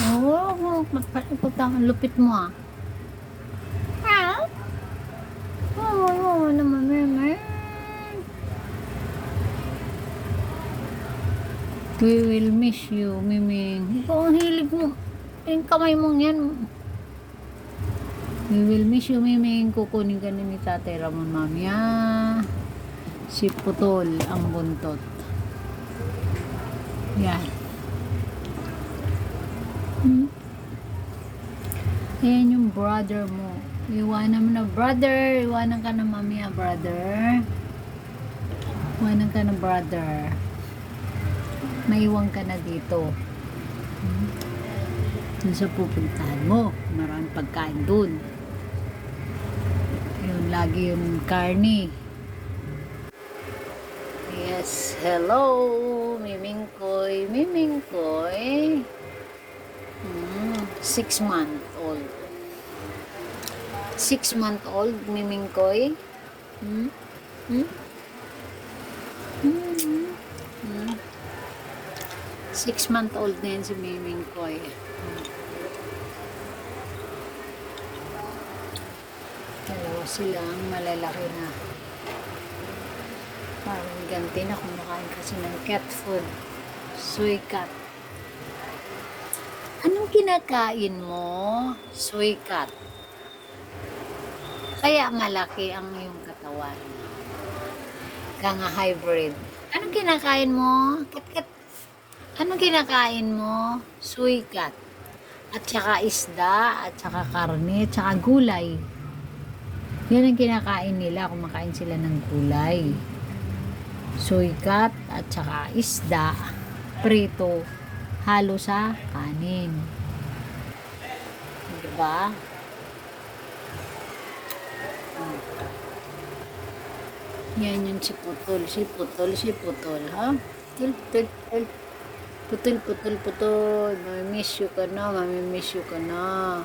Oo, pagpapang lupit mo ah. Ah? Oo, naman, meme. We will miss you, Miming. Ikaw ang hilig mo. Yung kamay mong yan. We will miss you, Miming. Kukunin ka ni Tatay Ramon, mamaya. Si Putol ang buntot. Yan. Ayan yung brother mo. Iwanan mo na, brother. Iwanan ka na, mamaya, brother. Iwanan ka na, brother. Maiwan ka na dito. Dun sa pupuntahan mo. Maraming pagkain dun. Yun, lagi yung karni. Yes, hello, Miming Koy. Miming Koy. 6 month old. 6 month old, Miming Koy. 6 month old na yan si Miming Koy. Dalawa silang malalaki na. Parang ganti na kumakain kasi ng cat food. Soy cat. Anong kinakain mo? Soy cat. Kaya malaki ang iyong katawan. Kaya nga hybrid. Anong kinakain mo? Kat-kat. Anong kinakain mo? Soy cat. At saka isda, at saka karne, at saka gulay. Yan ang kinakain nila. Kumakain sila ng gulay. Soy cat, at saka isda, prito, halo sa kanin. Diba? Yan yung si Putol. Si Putol, si Putol, ha? Putol, Putol, Putol. Mamimiss you ka na, mamimiss you ka na.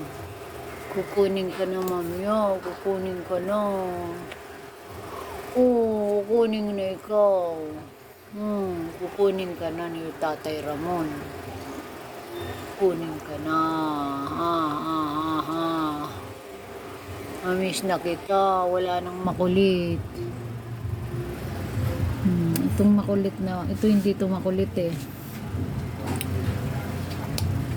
Kukunin ka na, mamaya. Kukunin ka na. Oo, kukunin na ikaw. Kukunin ka na ni Tatay Ramon. Kukunin ka na. Mamiss na kita. Wala nang makulit. Itong makulit na. Ito hindi ito makulit eh.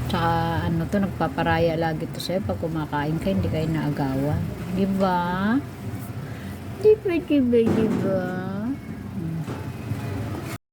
Tsaka ano to, nagpaparaya lagi to sa'yo pag kumakain ka, hindi kayo naagawan. Diba? Diba?